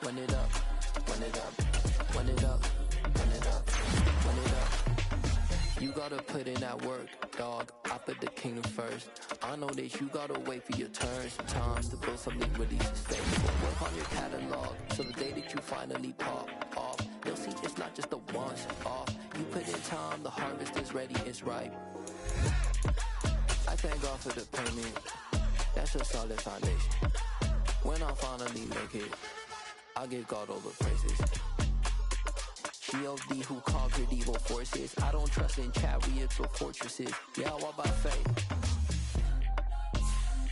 run it up, run it up, run it up, run it up, run it up. You gotta put in that work, dog. I put the kingdom first. I know that you gotta wait for your turn sometimes to build something really sustainable. Work on your catalog, so the day that you finally pop off, you'll see it's not just a once off. You put in time, the harvest is ready, it's ripe. I thank God for the payment. That's a solid foundation. When I finally make it, I'll give God all the praises. G.O.D. who conquered evil forces. I don't trust in chariots or fortresses. Yeah, I walk by faith.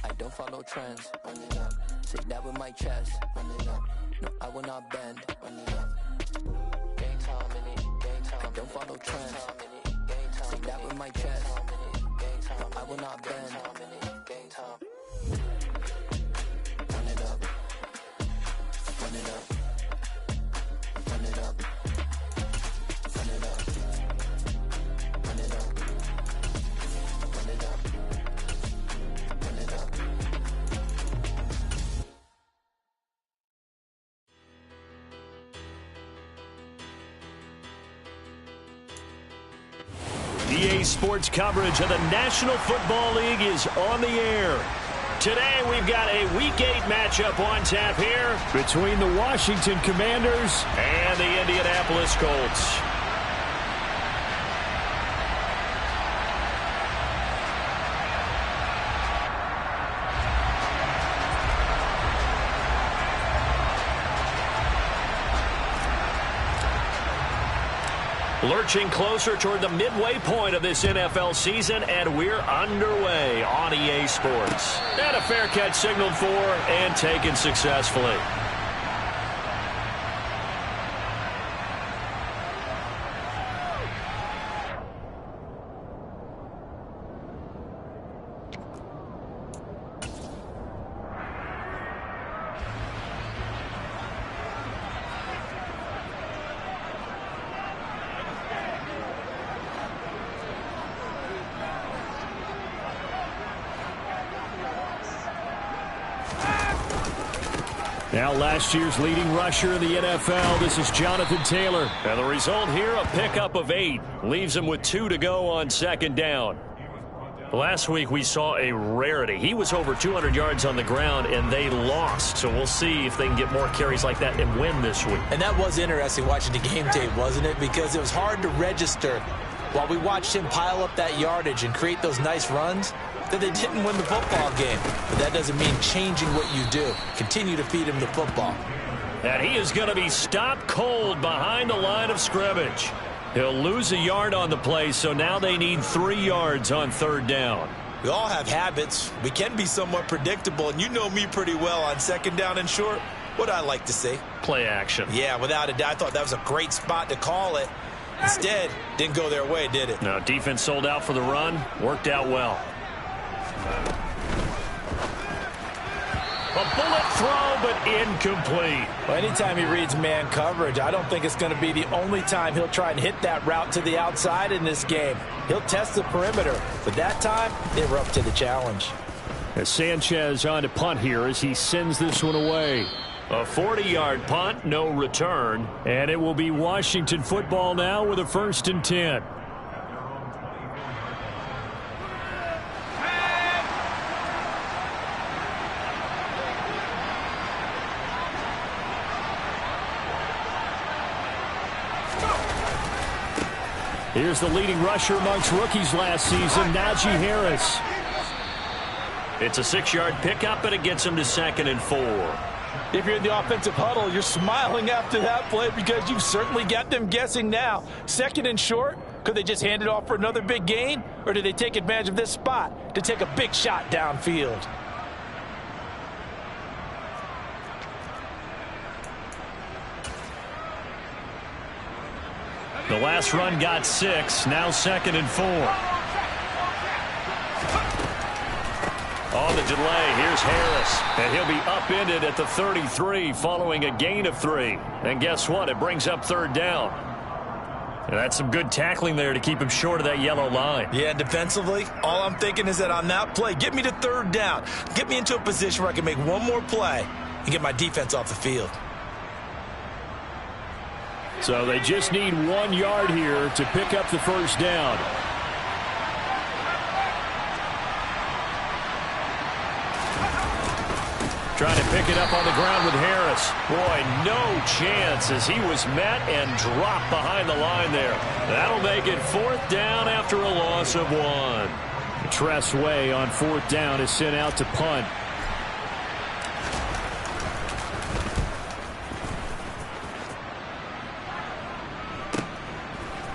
I don't follow trends. Run it up. Say that with my chest. Run it up. No, I will not bend. Run it up. Game time in it. Game time. I don't follow trends. Say that with my chest. No, I will not bend. Game time. Run it up. Run it up. Run it up. Run it up. Run it up. Run it up. Run it up. EA Sports coverage of the National Football League is on the air. Today we've got a Week 8 matchup on tap here between the Washington Commanders and the Indianapolis Colts. Lurching closer toward the midway point of this NFL season, and we're underway on EA Sports. And a fair catch signaled for and taken successfully. Now last year's leading rusher in the NFL, this is Jonathan Taylor. And the result here, a pickup of 8. Leaves him with 2 to go on second down. Last week we saw a rarity. He was over 200 yards on the ground, and they lost. So we'll see if they can get more carries like that and win this week. And that was interesting watching the game tape, wasn't it? Because it was hard to register while we watched him pile up that yardage and create those nice runs, that they didn't win the football game. But that doesn't mean changing what you do. Continue to feed him the football. And he is going to be stopped cold behind the line of scrimmage. He'll lose a yard on the play, so now they need 3 yards on third down. We all have habits. We can be somewhat predictable, and you know me pretty well on second down and short. What I like to say? Play action. Yeah, without a doubt. I thought that was a great spot to call it. Instead, didn't go their way, did it? No, defense sold out for the run. Worked out well. A bullet throw, but incomplete. Well, anytime he reads man coverage, I don't think it's going to be the only time he'll try and hit that route to the outside in this game. He'll test the perimeter, but that time, they were up to the challenge. As Sanchez on to punt here as he sends this one away. A 40-yard punt, no return. And it will be Washington football now with a 1st and 10. Here's the leading rusher amongst rookies last season, Najee Harris. It's a 6-yard pickup, and it gets him to 2nd and 4. If you're in the offensive huddle, you're smiling after that play because you've certainly got them guessing now. 2nd and short, could they just hand it off for another big gain? Or do they take advantage of this spot to take a big shot downfield? The last run got 6, now 2nd and 4. On the delay, here's Harris. And he'll be upended at the 33 following a gain of 3. And guess what? It brings up 3rd down. And that's some good tackling there to keep him short of that yellow line. Yeah, defensively, all I'm thinking is that on that play, get me to 3rd down. Get me into a position where I can make one more play and get my defense off the field. So they just need 1 yard here to pick up the first down. Trying to pick it up on the ground with Harris. Boy, no chance as he was met and dropped behind the line there. That'll make it 4th down after a loss of 1. Tress Way on 4th down is sent out to punt.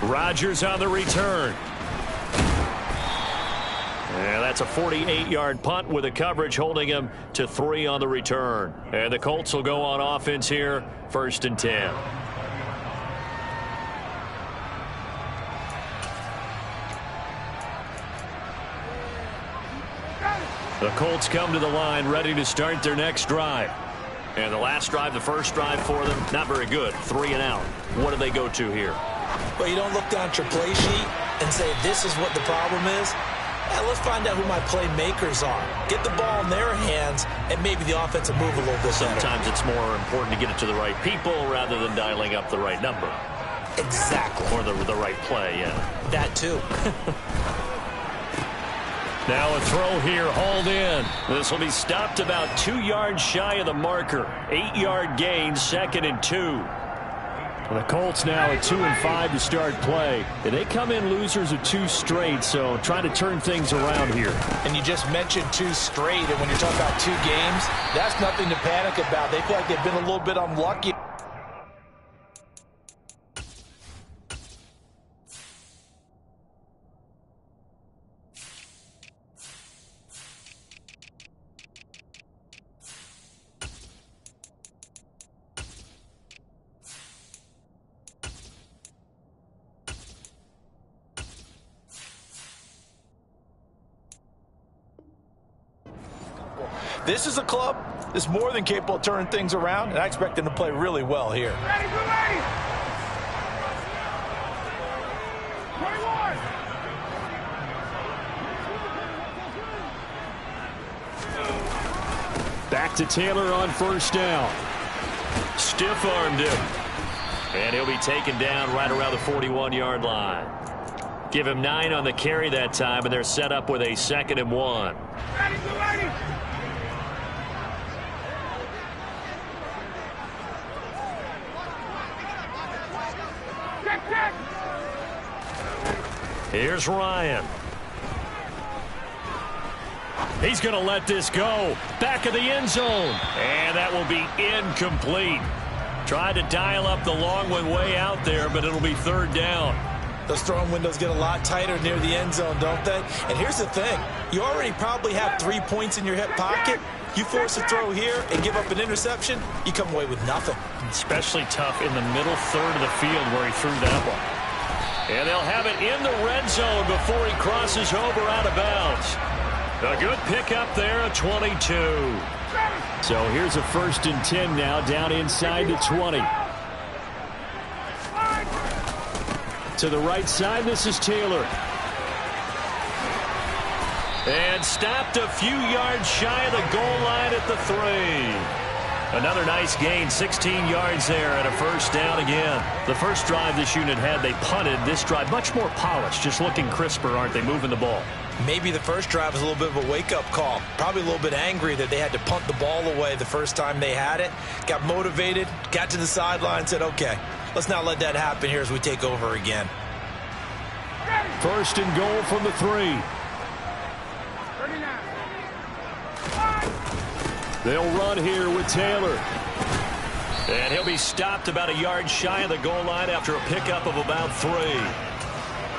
Rodgers on the return. And that's a 48-yard punt with a coverage holding him to 3 on the return. And the Colts will go on offense here, 1st and 10. The Colts come to the line ready to start their next drive. And the last drive, the first drive for them, not very good. 3 and out. What do they go to here? Well, you don't look down at your play sheet and say, this is what the problem is. Let's find out who my playmakers are. Get the ball in their hands, and maybe the offense will move a little bit better. Sometimes it's more important to get it to the right people rather than dialing up the right number. Exactly. Or the right play, yeah. That too. Now a throw here, hauled in. This will be stopped about 2 yards shy of the marker. 8-yard gain, 2nd and 2. The Colts now at 2-5 to start play. And they come in losers of 2 straight, so trying to turn things around here. And you just mentioned 2 straight, and when you're talking about 2 games, that's nothing to panic about. They feel like they've been a little bit unlucky. This is a club that's more than capable of turning things around, and I expect them to play really well here. Ready, get ready! 21! Back to Taylor on 1st down. Stiff-armed him. And he'll be taken down right around the 41-yard line. Give him 9 on the carry that time, and they're set up with a 2nd and 1. Ready, get ready! Here's Ryan. He's going to let this go. Back of the end zone. And that will be incomplete. Tried to dial up the long one way out there, but it'll be 3rd down. Those throwing windows get a lot tighter near the end zone, don't they? And here's the thing. You already probably have 3 points in your hip pocket. You force a throw here and give up an interception, you come away with nothing. Especially tough in the middle third of the field where he threw that one. And they'll have it in the red zone before he crosses over out of bounds. A good pickup there at 22. So here's a 1st and 10 now, down inside the 20. To the right side, this is Taylor. And stopped a few yards shy of the goal line at the 3. Another nice gain, 16 yards there, and a 1st down again. The first drive this unit had, they punted. This drive, much more polished, just looking crisper, aren't they, moving the ball? Maybe the first drive was a little bit of a wake-up call. Probably a little bit angry that they had to punt the ball away the first time they had it. Got motivated, got to the sideline, said, okay, let's not let that happen here as we take over again. 1st and goal from the 3. They'll run here with Taylor. And he'll be stopped about a yard shy of the goal line after a pickup of about 3.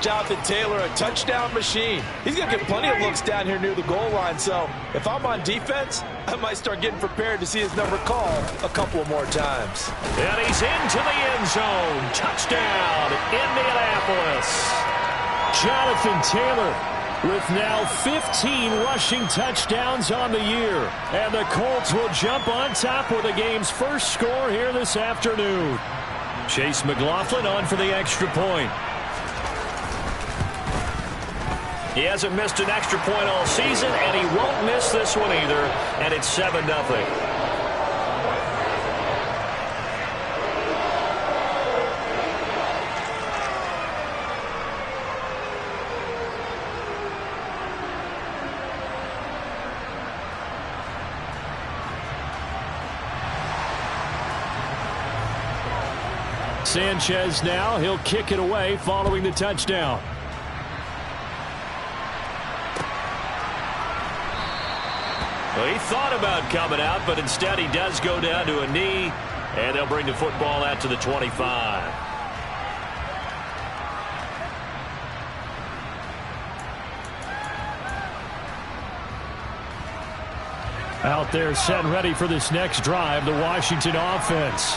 Jonathan Taylor, a touchdown machine. He's going to get plenty of looks down here near the goal line. So if I'm on defense, I might start getting prepared to see his number called a couple of more times. And he's into the end zone. Touchdown, Indianapolis. Jonathan Taylor with now 15 rushing touchdowns on the year. And the Colts will jump on top with the game's first score here this afternoon. Chase McLaughlin on for the extra point. He hasn't missed an extra point all season, and he won't miss this one either. And it's 7-0. Sanchez now, he'll kick it away following the touchdown. Well, he thought about coming out, but instead he does go down to a knee, and they'll bring the football out to the 25. Out there set and ready for this next drive, the Washington offense.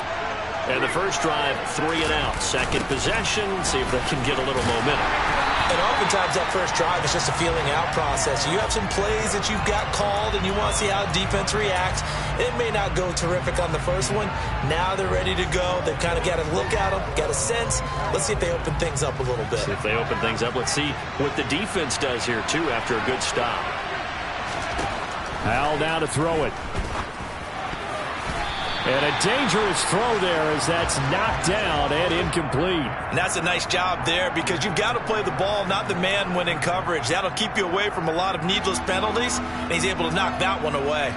And the first drive, 3 and out. Second possession, see if they can get a little momentum. And oftentimes that first drive is just a feeling out process. You have some plays that you've got called and you want to see how defense reacts. It may not go terrific on the first one. Now they're ready to go. They've kind of got to look at them, got a sense. Let's see if they open things up a little bit. See if they open things up. Let's see what the defense does here, too, after a good stop. Howell now to throw it. And a dangerous throw there as that's knocked down and incomplete. And that's a nice job there because you've got to play the ball, not the man when in coverage. That'll keep you away from a lot of needless penalties, and he's able to knock that one away.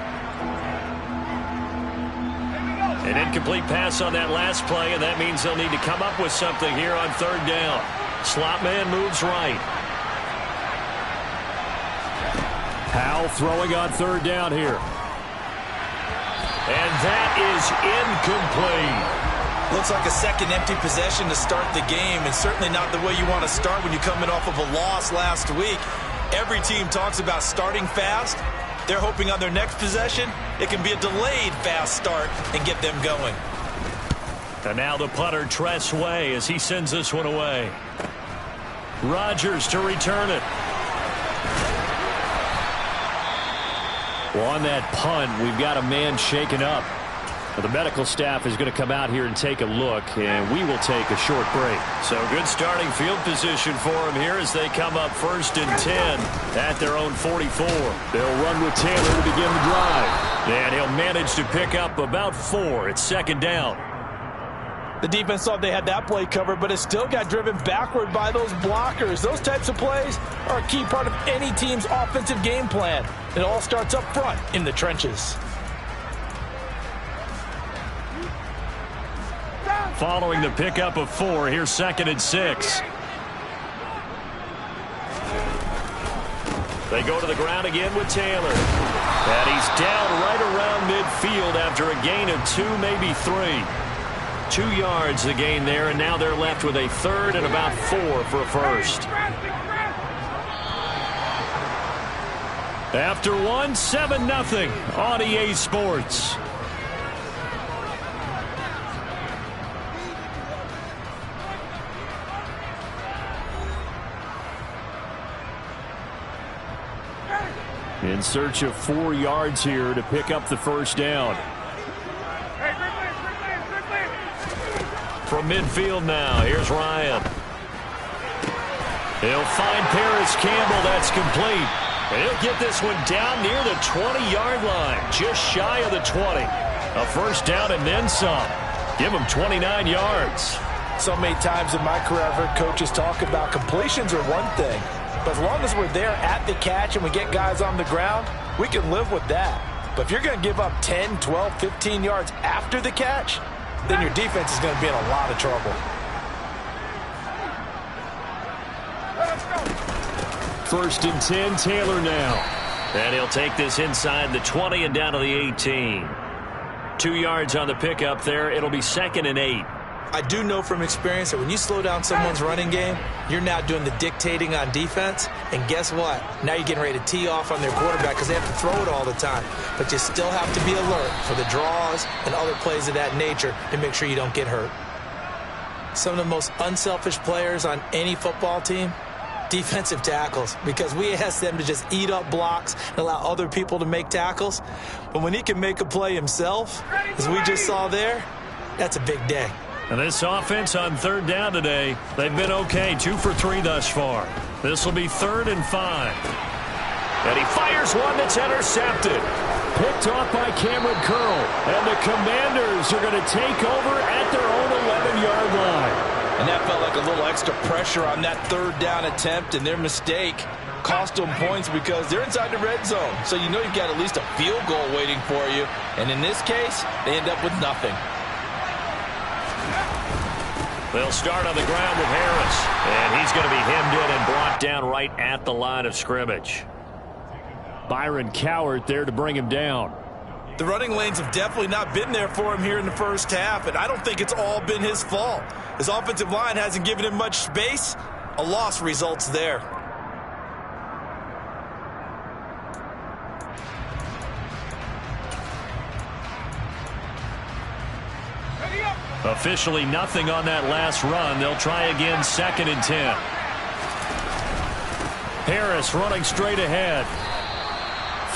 An incomplete pass on that last play, and that means they'll need to come up with something here on third down. Slot man moves right. Howell throwing on third down here. And that is incomplete. Looks like a second empty possession to start the game, and certainly not the way you want to start when you're coming off of a loss last week. Every team talks about starting fast. They're hoping on their next possession, it can be a delayed fast start and get them going. And now the punter, Tress Way, as he sends this one away. Rodgers to return it. Well, on that punt, we've got a man shaken up. Well, the medical staff is going to come out here and take a look, and we will take a short break. So good starting field position for him here as they come up 1st and 10 at their own 44. They'll run with Taylor to begin the drive. And he'll manage to pick up about 4. It's 2nd down. The defense thought they had that play covered, but it still got driven backward by those blockers. Those types of plays are a key part of any team's offensive game plan. It all starts up front in the trenches. Following the pickup of 4, here's 2nd and 6. They go to the ground again with Taylor. And he's down right around midfield after a gain of 2, maybe 3. 2 yards the gain there, and now they're left with a 3rd and about 4 for a 1st. After 1, 7-0 on EA Sports. In search of 4 yards here to pick up the 1st down. From midfield now, here's Ryan. He'll find Paris Campbell. That's complete. And he'll get this one down near the 20-yard line, just shy of the 20. A 1st down and then some. Give him 29 yards. So many times in my career, I've heard coaches talk about completions are one thing. But as long as we're there at the catch and we get guys on the ground, we can live with that. But if you're going to give up 10, 12, 15 yards after the catch, then your defense is going to be in a lot of trouble. 1st and 10, Taylor now. And he'll take this inside the 20 and down to the 18. 2 yards on the pickup there. It'll be 2nd and 8. I do know from experience that when you slow down someone's running game, you're now doing the dictating on defense. And guess what? Now you're getting ready to tee off on their quarterback because they have to throw it all the time. But you still have to be alert for the draws and other plays of that nature to make sure you don't get hurt. Some of the most unselfish players on any football team, defensive tackles, because we ask them to just eat up blocks and allow other people to make tackles. But when he can make a play himself, as we just saw there, that's a big day. And this offense on 3rd down today, they've been okay. 2 for 3 thus far. This will be 3rd and 5. And he fires one that's intercepted. Picked off by Cameron Curl. And the Commanders are going to take over at their own 11-yard line. And that felt like a little extra pressure on that 3rd down attempt, and their mistake cost them points because they're inside the red zone. So you know you've got at least a field goal waiting for you. And in this case, they end up with nothing. They'll start on the ground with Harris. And he's going to be hemmed in and brought down right at the line of scrimmage. Byron Cowart there to bring him down. The running lanes have definitely not been there for him here in the first half, and I don't think it's all been his fault. His offensive line hasn't given him much space. A loss results there. Officially nothing on that last run. They'll try again, 2nd and 10. Harris running straight ahead.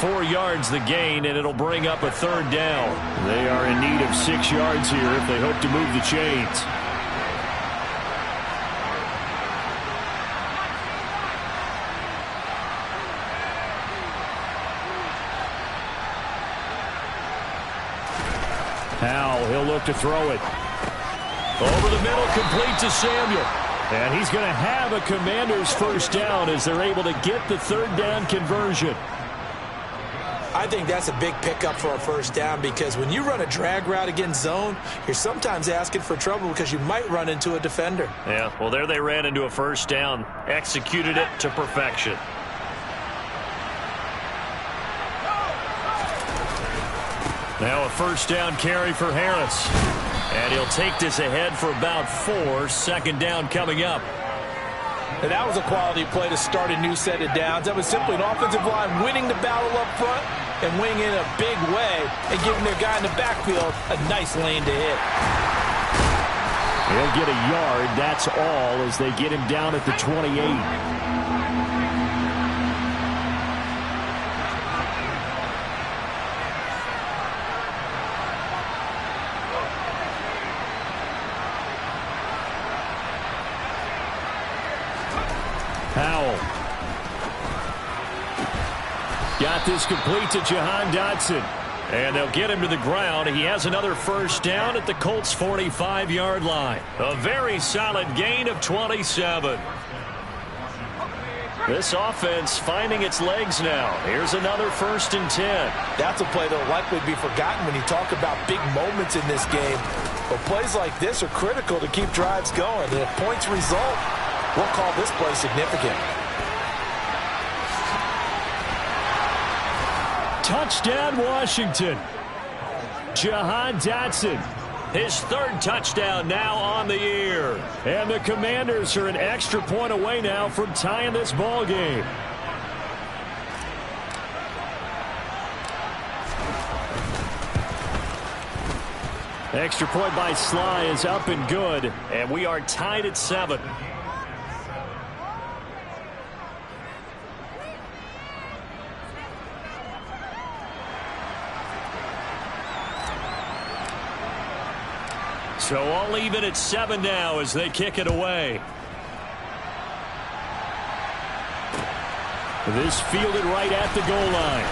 4 yards the gain, and it'll bring up a 3rd down. They are in need of 6 yards here if they hope to move the chains. Howell, he'll look to throw it. Over the middle, complete to Samuel. And he's going to have a Commanders first down as they're able to get the 3rd down conversion. I think that's a big pickup for a first down because when you run a drag route against zone, you're sometimes asking for trouble because you might run into a defender. Yeah, well, there they ran into a first down, executed it to perfection. Now a first down carry for Harris. And he'll take this ahead for about 4. 2nd down coming up. And that was a quality play to start a new set of downs. That was simply an offensive line winning the battle up front and winning in a big way and giving their guy in the backfield a nice lane to hit. He'll get a yard, that's all, as they get him down at the 28. Howell. Got this complete to Jahan Dotson. And they'll get him to the ground. He has another first down at the Colts' 45-yard line. A very solid gain of 27. This offense finding its legs now. Here's another 1st and 10. That's a play that will likely be forgotten when you talk about big moments in this game. But plays like this are critical to keep drives going. And if points result, we'll call this play significant. Touchdown, Washington. Jahan Dotson. His 3rd touchdown now on the year. And the Commanders are an extra point away now from tying this ball game. Extra point by Sly is up and good. And we are tied at 7. So all even at 7 now as they kick it away. This fielded right at the goal line.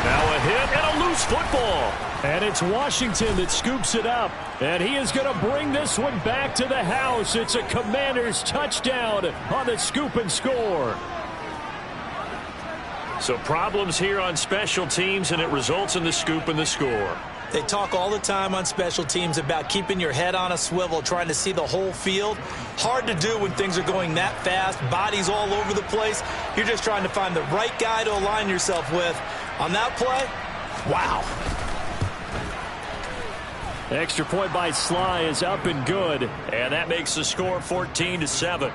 Now a hit and a loose football. And it's Washington that scoops it up. And he is going to bring this one back to the house. It's a Commanders touchdown on the scoop and score. So problems here on special teams, and it results in the scoop and the score. They talk all the time on special teams about keeping your head on a swivel, trying to see the whole field. Hard to do when things are going that fast, bodies all over the place. You're just trying to find the right guy to align yourself with. On that play, wow. Extra point by Sly is up and good. And that makes the score 14-7.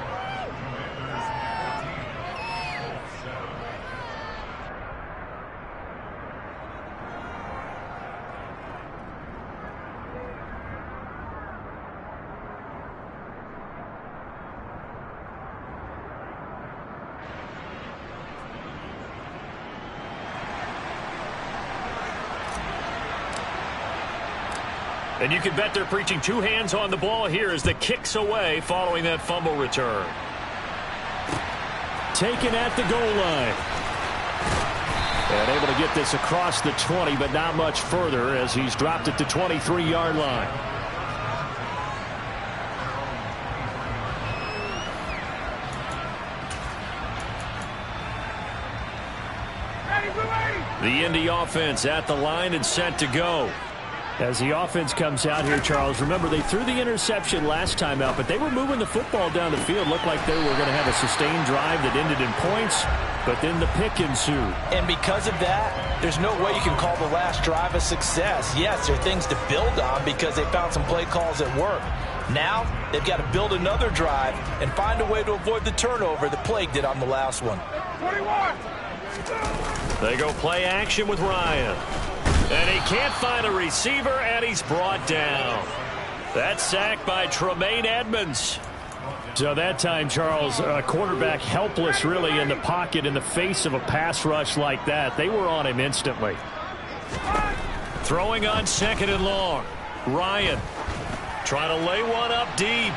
And you can bet they're preaching 2 hands on the ball here as the kick's away following that fumble return. Taken at the goal line. And able to get this across the 20, but not much further as he's dropped at the 23-yard line. The Indy offense at the line and set to go. As the offense comes out here, Charles, remember they threw the interception last time out, but they were moving the football down the field. Looked like they were going to have a sustained drive that ended in points, but then the pick ensued. And because of that, there's no way you can call the last drive a success. Yes, there are things to build on because they found some play calls that work. Now, they've got to build another drive and find a way to avoid the turnover that plagued it on the last one. 21. They go play action with Ryan. And he can't find a receiver, and he's brought down. That's sacked by Tremaine Edmonds. So that time, Charles, quarterback helpless really in the pocket in the face of a pass rush like that. They were on him instantly. Throwing on 2nd and long. Ryan trying to lay one up deep.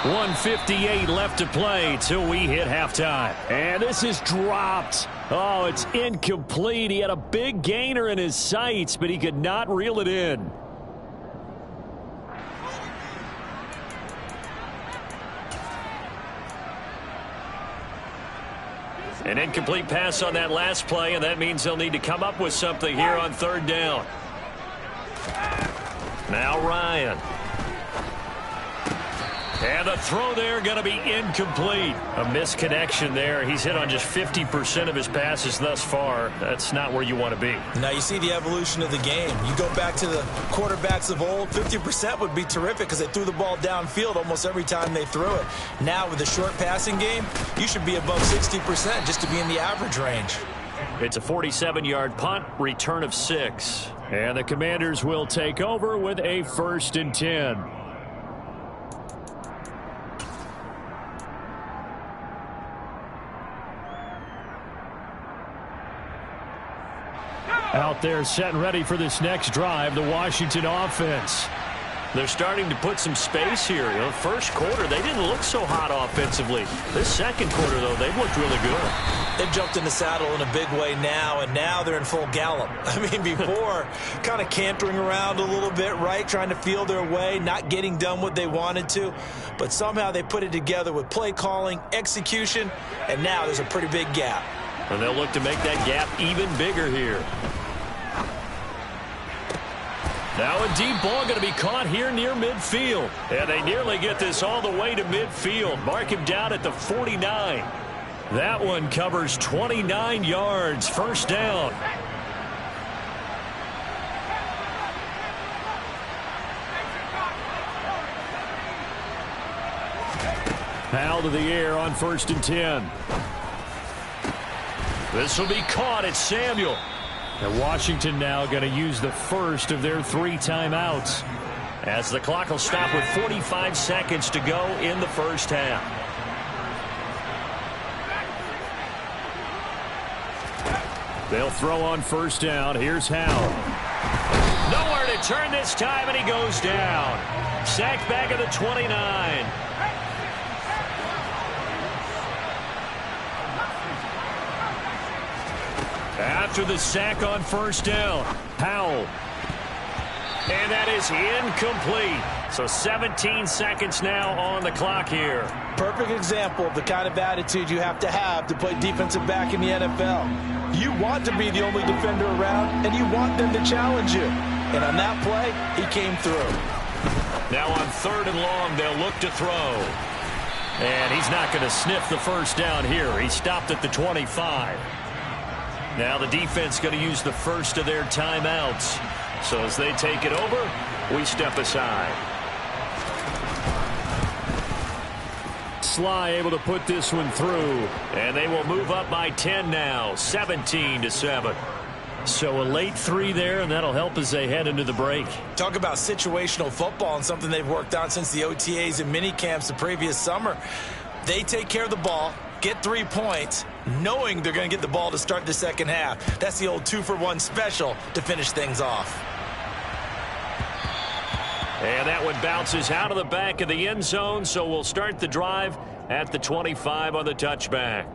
1:58 left to play till we hit halftime. And this is dropped. Oh, it's incomplete. He had a big gainer in his sights, but he could not reel it in. An incomplete pass on that last play, and that means they'll need to come up with something here on 3rd down. Now Ryan. And the throw there going to be incomplete. A misconnection there. He's hit on just 50% of his passes thus far. That's not where you want to be. Now you see the evolution of the game. You go back to the quarterbacks of old, 50% would be terrific because they threw the ball downfield almost every time they threw it. Now with the short passing game, you should be above 60% just to be in the average range. It's a 47-yard punt, return of 6. And the Commanders will take over with a 1st and 10. Out there set and ready for this next drive, the Washington offense. They're starting to put some space here. You know, first quarter, they didn't look so hot offensively. This second quarter, though, they've looked really good. They've jumped in the saddle in a big way now, and now they're in full gallop. I mean, before, kind of cantering around a little bit, right, trying to feel their way, not getting done what they wanted to. But somehow they put it together with play calling, execution, and now there's a pretty big gap. And they'll look to make that gap even bigger here. Now a deep ball going to be caught here near midfield. And they nearly get this all the way to midfield. Mark him down at the 49. That one covers 29 yards. 1st down. Foul to the air on 1st and 10. This will be caught at Samuel. And Washington now going to use the first of their 3 timeouts. As the clock will stop with 45 seconds to go in the 1st half. They'll throw on 1st down. Here's Howell. Nowhere to turn this time, and he goes down. Sacked back at the 29. After the sack on 1st down, Howell. And that is incomplete. So 17 seconds now on the clock here. Perfect example of the kind of attitude you have to play defensive back in the NFL. You want to be the only defender around, and you want them to challenge you. And on that play, he came through. Now on 3rd and long, they'll look to throw. And he's not going to sniff the 1st down here. He stopped at the 25. Now the defense going to use the first of their timeouts. So as they take it over, we step aside. Sly able to put this one through. And they will move up by 10 now, 17-7. So a late 3 there, and that'll help as they head into the break. Talk about situational football and something they've worked on since the OTAs and mini camps the previous summer. They take care of the ball, get 3 points, knowing they're going to get the ball to start the second half. That's the old 2-for-1 special to finish things off. And that one bounces out of the back of the end zone, so we'll start the drive at the 25 on the touchback.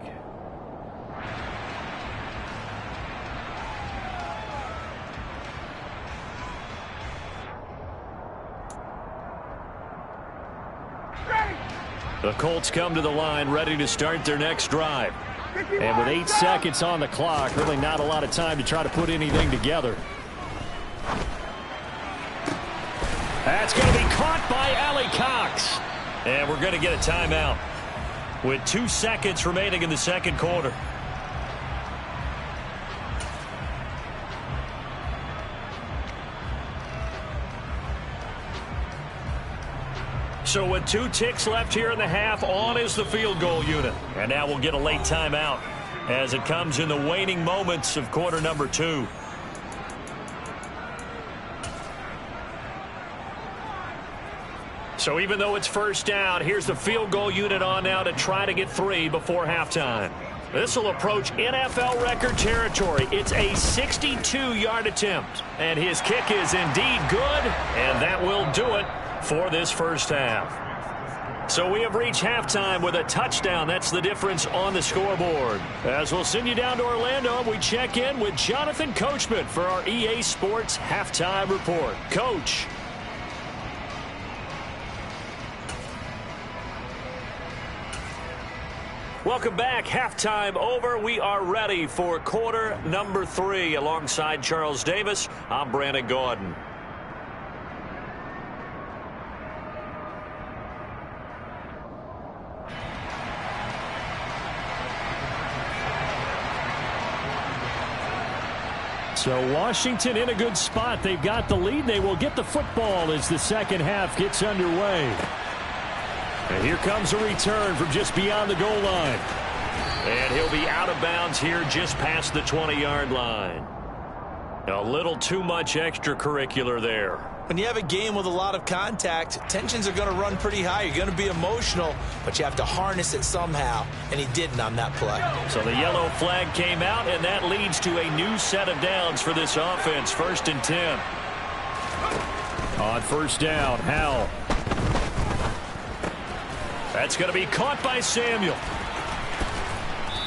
The Colts come to the line ready to start their next drive. And with 8 seconds on the clock, really not a lot of time to try to put anything together. That's going to be caught by Allie Cox. And we're going to get a timeout with 2 seconds remaining in the second quarter. So with 2 ticks left here in the half, on is the field goal unit. And now we'll get a late timeout as it comes in the waning moments of quarter number 2. So even though it's first down, here's the field goal unit on now to try to get 3 before halftime. This will approach NFL record territory. It's a 62-yard attempt. And his kick is indeed good, and that will do it for this first half. So we have reached halftime with a touchdown. That's the difference on the scoreboard. As we'll send you down to Orlando, we check in with Jonathan Coachman for our EA Sports Halftime Report. Coach. Welcome back. Halftime over. We are ready for quarter number 3. Alongside Charles Davis, I'm Brandon Gaudin. So Washington in a good spot. They've got the lead. They will get the football as the second half gets underway. And here comes a return from just beyond the goal line. And he'll be out of bounds here just past the 20-yard line. A little too much extracurricular there. When you have a game with a lot of contact, tensions are going to run pretty high. You're going to be emotional, but you have to harness it somehow, and he didn't on that play. So the yellow flag came out, and that leads to a new set of downs for this offense. 1st and 10. On first down, Howell. That's going to be caught by Samuel.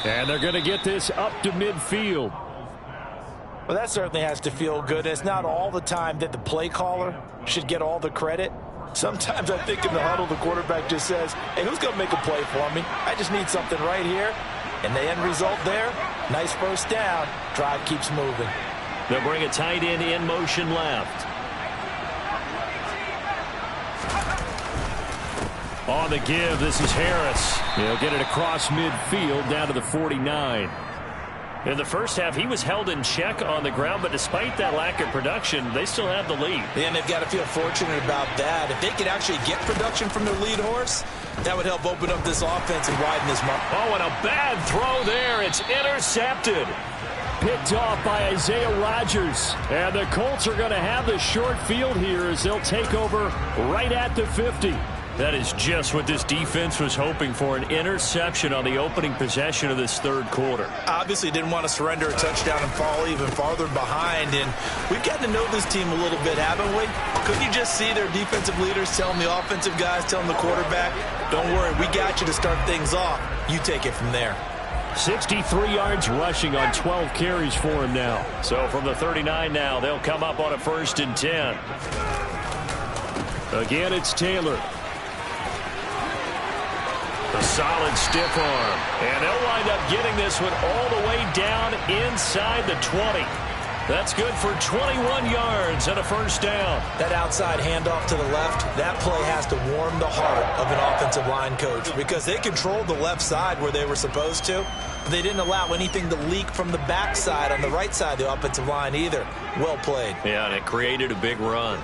And they're going to get this up to midfield. Well, that certainly has to feel good. It's not all the time that the play caller should get all the credit. Sometimes I think in the huddle, the quarterback just says, hey, who's going to make a play for me? I just need something right here. And the end result there, nice first down. Drive keeps moving. They'll bring a tight end in motion left. On the give, this is Harris. He'll get it across midfield down to the 49. In the first half, he was held in check on the ground, but despite that lack of production, they still have the lead. And they've got to feel fortunate about that. If they could actually get production from their lead horse, that would help open up this offense and widen this mark. Oh, and a bad throw there. It's intercepted. Picked off by Isaiah Rodgers. And the Colts are going to have the short field here as they'll take over right at the 50. That is just what this defense was hoping for, an interception on the opening possession of this third quarter. Obviously didn't want to surrender a touchdown and fall even farther behind, and we've gotten to know this team a little bit, haven't we? Couldn't you just see their defensive leaders telling the offensive guys, telling the quarterback, don't worry, we got you to start things off. You take it from there. 63 yards rushing on 12 carries for him now. So from the 39 now, they'll come up on a 1st and 10. Again, it's Taylor. A solid stiff arm. And they'll wind up getting this one all the way down inside the 20. That's good for 21 yards and a first down. That outside handoff to the left, that play has to warm the heart of an offensive line coach because they controlled the left side where they were supposed to. But they didn't allow anything to leak from the backside on the right side of the offensive line either. Well played. Yeah, and it created a big run.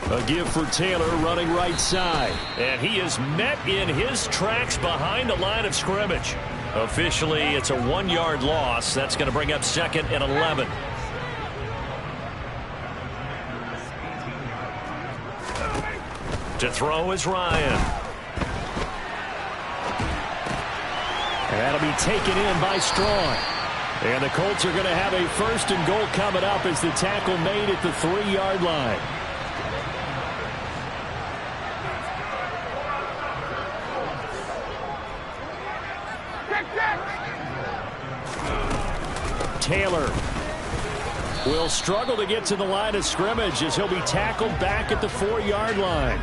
A give for Taylor running right side. And he is met in his tracks behind the line of scrimmage. Officially, it's a 1-yard loss. That's going to bring up 2nd and 11. To throw is Ryan. And that'll be taken in by Strong. And the Colts are going to have a 1st and goal coming up as the tackle made at the 3-yard line. Taylor will struggle to get to the line of scrimmage as he'll be tackled back at the 4-yard line.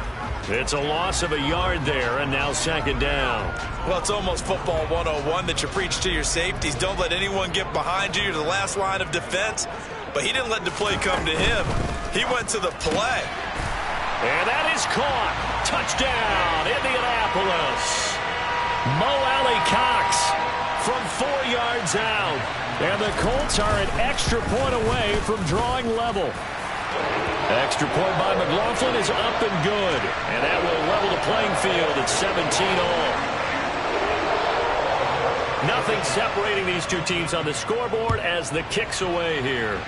It's a loss of a yard there, and now 2nd down. Well, it's almost football 101 that you preach to your safeties. Don't let anyone get behind you. You're the last line of defense. But he didn't let the play come to him. He went to the play. And that is caught. Touchdown, Indianapolis. Mo Alley Cox from 4 yards out. And the Colts are an extra point away from drawing level. Extra point by McLaughlin is up and good. And that will level the playing field at 17-all. Nothing separating these two teams on the scoreboard as the kick's away here.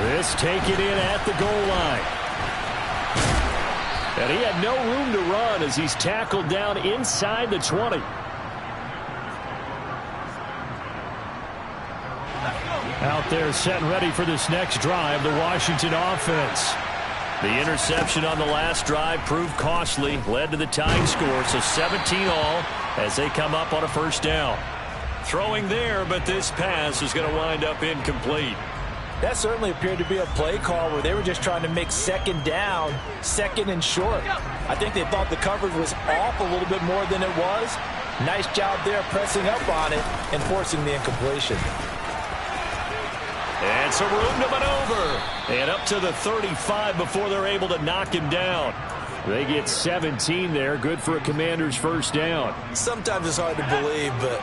This taken in at the goal line. And he had no room to run as he's tackled down inside the 20. Out there set and ready for this next drive, the Washington offense. The interception on the last drive proved costly, led to the tying score, so 17-all as they come up on a first down. Throwing there, but this pass is going to wind up incomplete. That certainly appeared to be a play call where they were just trying to make second down, second and short. I think they thought the coverage was off a little bit more than it was. Nice job there pressing up on it and forcing the incompletion. And some room to maneuver. And up to the 35 before they're able to knock him down. They get 17 there. Good for a Commander's first down. Sometimes it's hard to believe, but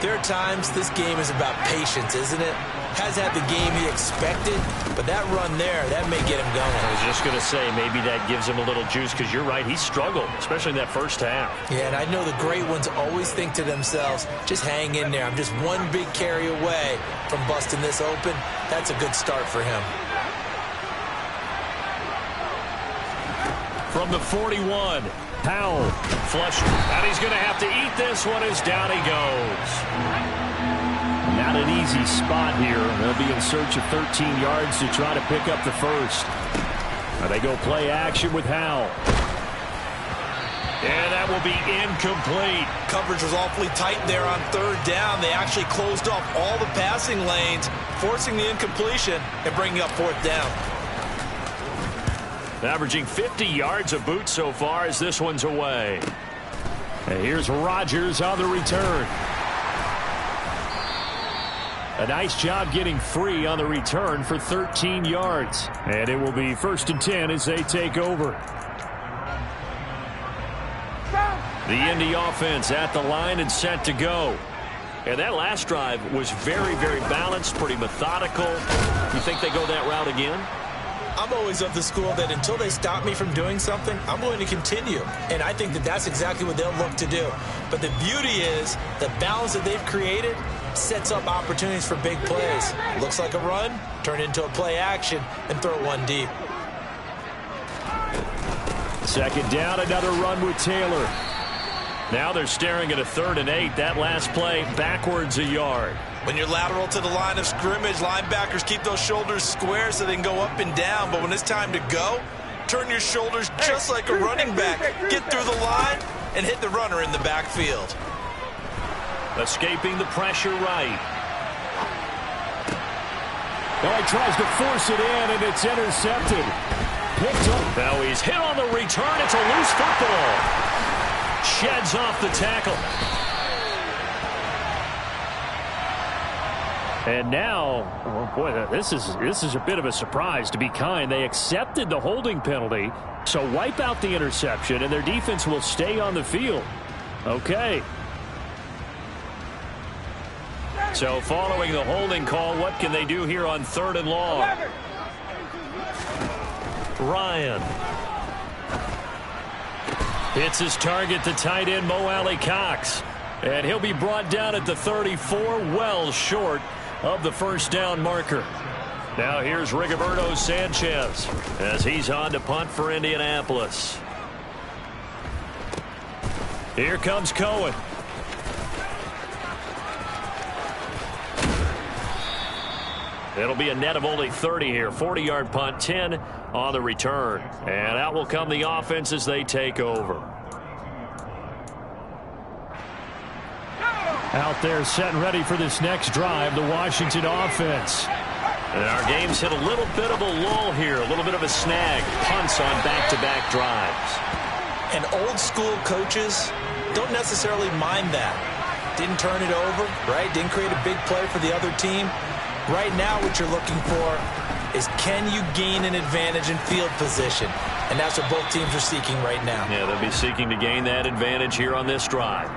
there are times this game is about patience, isn't it? Has had the game he expected, but that run there, that may get him going. I was just going to say, maybe that gives him a little juice, because you're right, he struggled, especially in that first half. Yeah, and I know the great ones always think to themselves, just hang in there. I'm just one big carry away from busting this open. That's a good start for him. From the 41, Powell flush, and he's going to have to eat this one as down he goes. Not an easy spot here. They'll be in search of 13 yards to try to pick up the first. They go play action with Howell. And that will be incomplete. Coverage was awfully tight there on third down. They actually closed off all the passing lanes, forcing the incompletion and bringing up fourth down. Averaging 50 yards a boot so far as this one's away. And here's Rodgers on the return. A nice job getting free on the return for 13 yards. And it will be 1st and 10 as they take over. The Indy offense at the line and set to go. And that last drive was very, very balanced, pretty methodical. You think they go that route again? I'm always of the school that until they stop me from doing something, I'm going to continue. And I think that that's exactly what they'll look to do. But the beauty is the balance that they've created sets up opportunities for big plays. Looks like a run, turn into a play action, and throw one deep. Second down, another run with Taylor. Now they're staring at a 3rd and 8. That last play backwards a yard. When you're lateral to the line of scrimmage, linebackers keep those shoulders square so they can go up and down. But when it's time to go, turn your shoulders just like a running back. Get through the line and hit the runner in the backfield. Escaping the pressure right. Now he tries to force it in, and it's intercepted. Picked up. Now he's hit on the return. It's a loose football. Sheds off the tackle. And now, oh boy, this is a bit of a surprise, to be kind. They accepted the holding penalty, so wipe out the interception, and their defense will stay on the field. Okay. So following the holding call, what can they do here on 3rd and long? Ryan hits his target, the tight end, Mo Alley Cox. And he'll be brought down at the 34, well short of the first down marker. Now here's Rigoberto Sanchez as he's on to punt for Indianapolis. Here comes Cohen. It'll be a net of only 30 here. 40-yard punt, 10 on the return. And out will come the offense as they take over. Out there set and ready for this next drive, the Washington offense. And our game's hit a little bit of a lull here, a little bit of a snag. Punts on back-to-back drives. And old-school coaches don't necessarily mind that. Didn't turn it over, right? Didn't create a big play for the other team. Right now what you're looking for is, can you gain an advantage in field position? And that's what both teams are seeking right now. Yeah, they'll be seeking to gain that advantage here on this drive.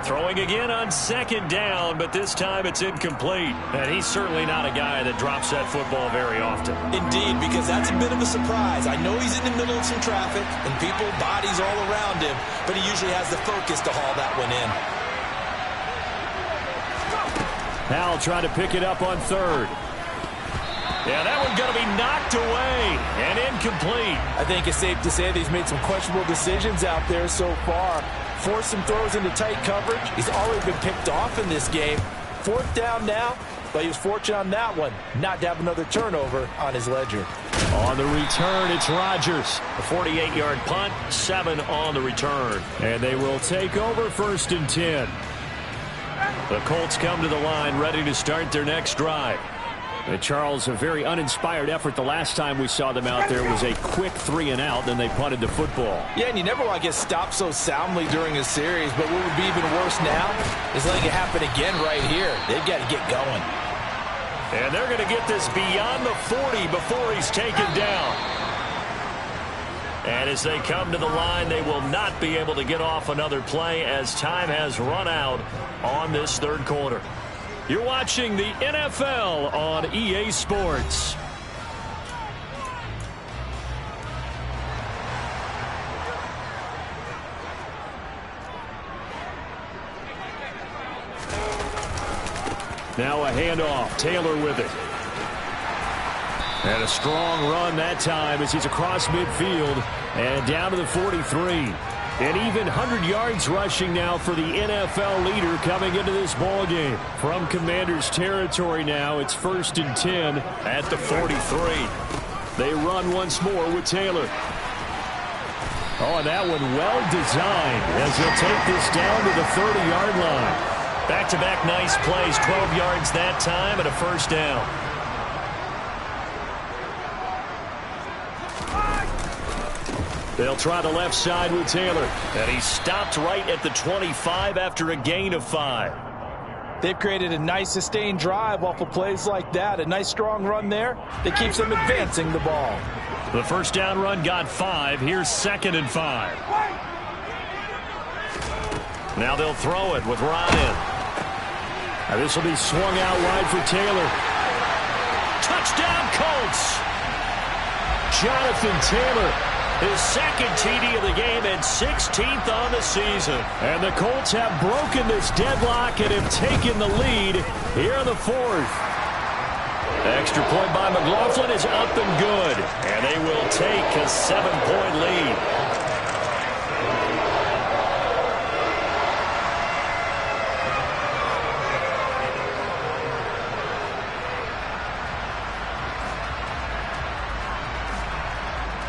Throwing again on second down, but this time it's incomplete. And he's certainly not a guy that drops that football very often. Indeed, because that's a bit of a surprise. I know he's in the middle of some traffic and people, bodies all around him, but he usually has the focus to haul that one in. Howell trying to pick it up on third. Yeah, that one's going to be knocked away and incomplete. I think it's safe to say that he's made some questionable decisions out there so far. Forced some throws into tight coverage. He's already been picked off in this game. Fourth down now, but he was fortunate on that one not to have another turnover on his ledger. On the return, it's Rodgers. A 48-yard punt, 7 on the return. And they will take over 1st and 10. The Colts come to the line ready to start their next drive. Charles, a very uninspired effort. The last time we saw them out there was a quick 3-and-out, then they punted the football. Yeah, and you never want to get stopped so soundly during a series, but what would be even worse now is letting it happen again right here. They've got to get going. And they're going to get this beyond the 40 before he's taken down. And as they come to the line, they will not be able to get off another play as time has run out on this third quarter. You're watching the NFL on EA Sports. Now a handoff. Taylor with it. And a strong run that time as he's across midfield and down to the 43. An even 100 yards rushing now for the NFL leader coming into this ball game. From Commander's territory now, it's 1st and 10 at the 43. They run once more with Taylor. Oh, and that one well designed as he'll take this down to the 30-yard line. Back-to-back nice plays, 12 yards that time and a first down. They'll try the left side with Taylor. And he stopped right at the 25 after a gain of 5. They've created a nice sustained drive off of plays like that. A nice strong run there that keeps them advancing the ball. The first down run got 5. Here's 2nd and 5. Now they'll throw it with Ryan. Now this will be swung out wide for Taylor. Touchdown Colts! Jonathan Taylor. His second TD of the game and 16th on the season. And the Colts have broken this deadlock and have taken the lead here in the 4th. Extra point by McLaughlin is up and good. And they will take a 7-point lead.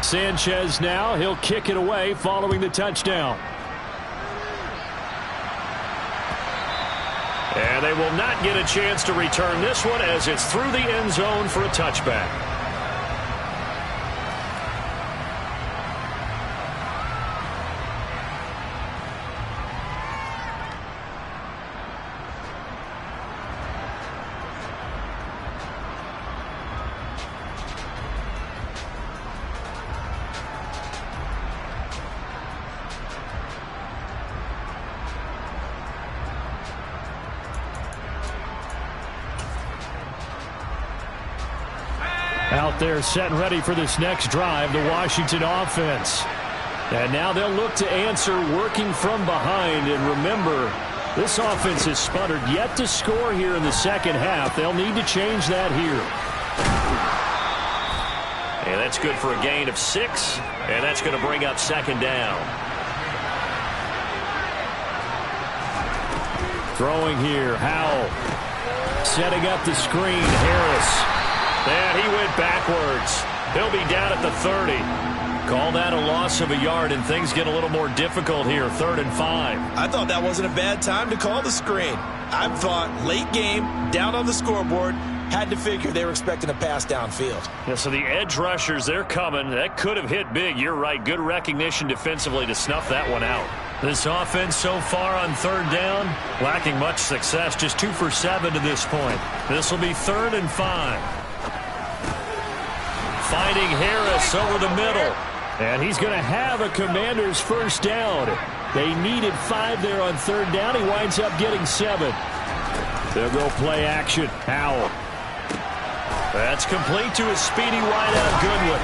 Sanchez now, he'll kick it away following the touchdown. And they will not get a chance to return this one as it's through the end zone for a touchback. Out there set and ready for this next drive, the Washington offense. And now they'll look to answer working from behind. And remember, this offense has sputtered yet to score here in the second half. They'll need to change that here. And that's good for a gain of 6. And that's going to bring up 2nd down. Throwing here, Howell. Setting up the screen, Harris. And he went backwards. He'll be down at the 30. Call that a loss of a yard, and things get a little more difficult here. 3rd and 5. I thought that wasn't a bad time to call the screen. I thought late game, down on the scoreboard, had to figure they were expecting a pass downfield. Yeah, so the edge rushers, they're coming. That could have hit big. You're right. Good recognition defensively to snuff that one out. This offense so far on third down, lacking much success, just 2 for 7 to this point. This will be 3rd and 5. Finding Harris over the middle. And he's going to have a Commanders first down. They needed 5 there on third down. He winds up getting 7. They'll go play action. Howell. That's complete to a speedy wideout Goodwin.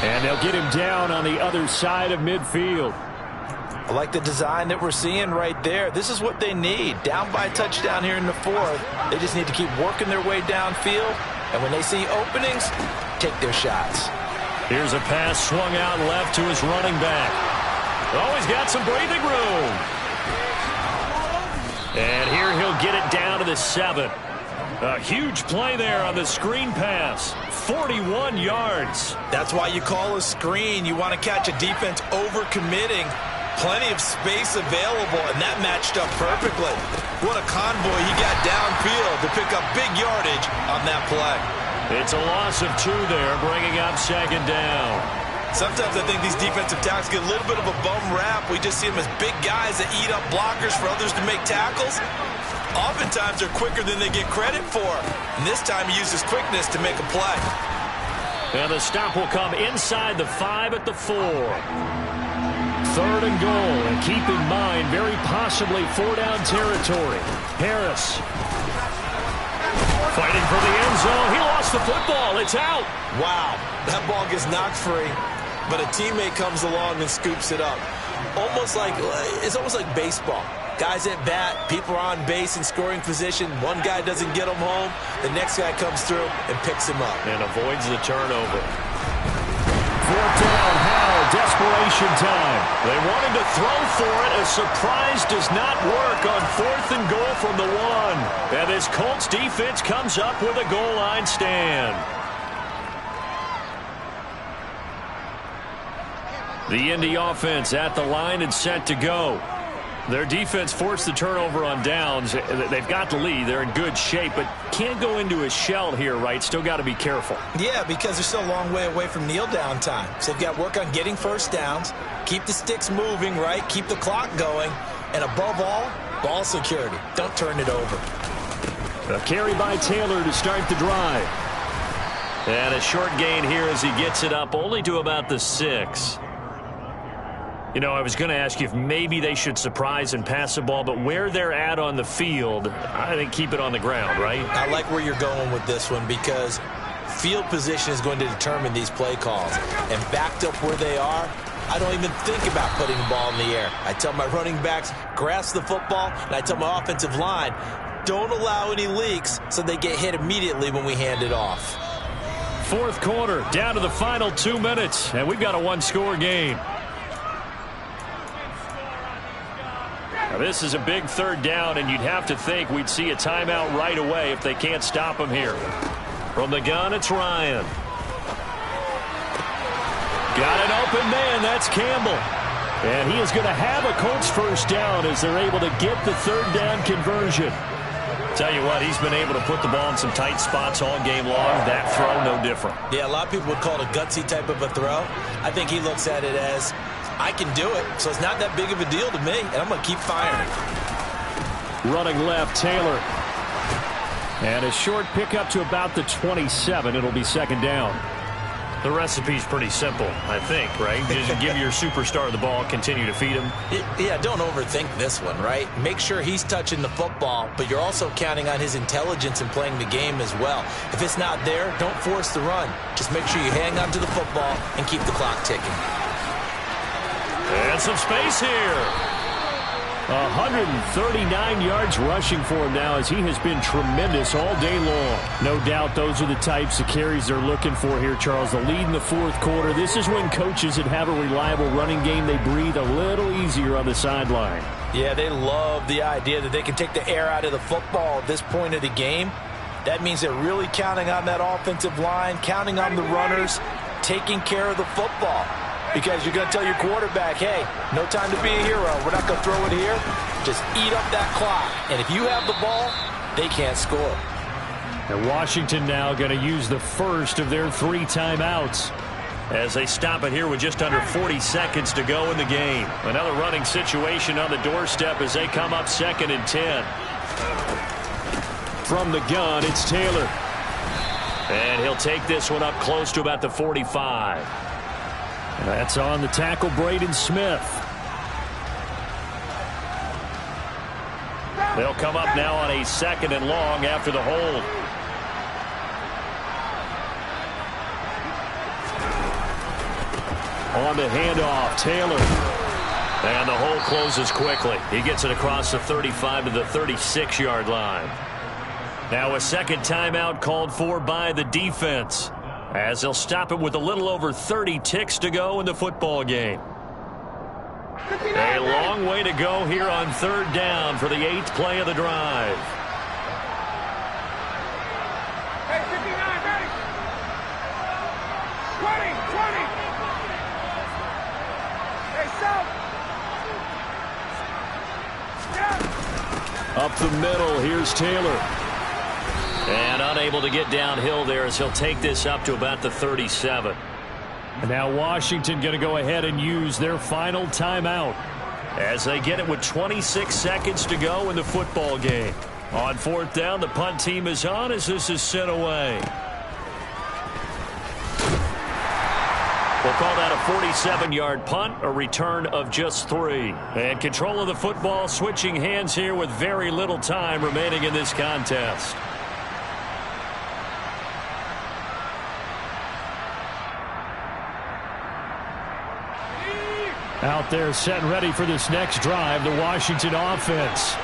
And they'll get him down on the other side of midfield. I like the design that we're seeing right there. This is what they need. Down by a touchdown here in the 4th. They just need to keep working their way downfield. And when they see openings, take their shots. Here's a pass swung out left to his running back. Oh, he's got some breathing room. And here he'll get it down to the 7. A huge play there on the screen pass. 41 yards. That's why you call a screen. You want to catch a defense overcommitting. Plenty of space available, and that matched up perfectly. What a convoy he got downfield to pick up big yardage on that play. It's a loss of 2 there, bringing up 2nd down. Sometimes I think these defensive tackles get a little bit of a bum rap. We just see them as big guys that eat up blockers for others to make tackles. Oftentimes they're quicker than they get credit for. And this time he uses quickness to make a play. And the stop will come inside the 5 at the 4. 3rd and goal, and keep in mind, very possibly 4-down territory. Harris. Fighting for the end zone. He lost the football. It's out. Wow, that ball gets knocked free, but a teammate comes along and scoops it up. It's almost like baseball. Guys at bat, people are on base in scoring position. One guy doesn't get him home. The next guy comes through and picks him up. And avoids the turnover. 4th down, Howell, desperation time. They wanted to throw for it. A surprise does not work on 4th and goal from the 1. And this Colts defense comes up with a goal line stand. The Indy offense at the line and set to go. Their defense forced the turnover on downs. They've got the lead. They're in good shape, but can't go into a shell here, right? Still got to be careful. Yeah, because they're still a long way away from kneel down time. So they've got to work on getting first downs, keep the sticks moving, right? Keep the clock going, and above all, ball security. Don't turn it over. A carry by Taylor to start the drive. And a short gain here as he gets it up only to about the 6. You know, I was going to ask you if maybe they should surprise and pass the ball, but where they're at on the field, I think keep it on the ground, right? I like where you're going with this one because field position is going to determine these play calls. And backed up where they are, I don't even think about putting the ball in the air. I tell my running backs, grasp the football, and I tell my offensive line, don't allow any leaks so they get hit immediately when we hand it off. 4th quarter, down to the final 2 minutes, and we've got a 1-score game. Now this is a big 3rd down, and you'd have to think we'd see a timeout right away if they can't stop him here. From the gun, it's Ryan. Got an open man. That's Campbell. And he is going to have a Colts first down as they're able to get the 3rd down conversion. Tell you what, he's been able to put the ball in some tight spots all game long. That throw, no different. Yeah, a lot of people would call it a gutsy type of a throw. I think he looks at it as, I can do it, so it's not that big of a deal to me, and I'm going to keep firing. Running left, Taylor. And a short pickup to about the 27. It'll be 2nd down. The recipe's pretty simple, I think, right? Just give your superstar the ball, continue to feed him. Yeah, don't overthink this one, right? Make sure he's touching the football, but you're also counting on his intelligence in playing the game as well. If it's not there, don't force the run. Just make sure you hang on to the football and keep the clock ticking. And some space here. 139 yards rushing for him now as he has been tremendous all day long. No doubt those are the types of carries they're looking for here, Charles. The lead in the 4th quarter. This is when coaches that have a reliable running game, they breathe a little easier on the sideline. Yeah, they love the idea that they can take the air out of the football at this point of the game. That means they're really counting on that offensive line, counting on the runners, taking care of the football. Because you're going to tell your quarterback, hey, no time to be a hero. We're not going to throw it here. Just eat up that clock. And if you have the ball, they can't score. And Washington now going to use the first of their 3 timeouts. as they stop it here with just under 40 seconds to go in the game. Another running situation on the doorstep as they come up 2nd and 10. From the gun, it's Taylor. And he'll take this one up close to about the 45. That's on the tackle, Braden Smith. They'll come up now on a 2nd and long after the hold. On the handoff, Taylor. And the hole closes quickly. He gets it across the 35 to the 36-yard line. Now a second timeout called for by the defense, as they'll stop it with a little over 30 ticks to go in the football game. A long way to go here on 3rd down for the 8th play of the drive. Hey, 59, ready. 20. Hey, south. Up the middle, here's Taylor. And unable to get downhill there as he'll take this up to about the 37. And now Washington going to go ahead and use their final timeout, as they get it with 26 seconds to go in the football game. On 4th down, the punt team is on as this is sent away. We'll call that a 47-yard punt, a return of just 3. And control of the football switching hands here with very little time remaining in this contest. Out there set and ready for this next drive, the Washington offense.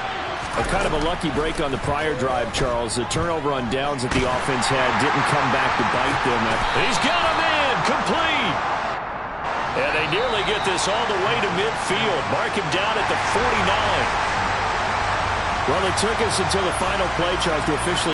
A kind of a lucky break on the prior drive, Charles. The turnover on downs that the offense had didn't come back to bite them. He's got him in, complete. And they nearly get this all the way to midfield. Mark him down at the 49. Well, it took us until the final play, Charles, to officially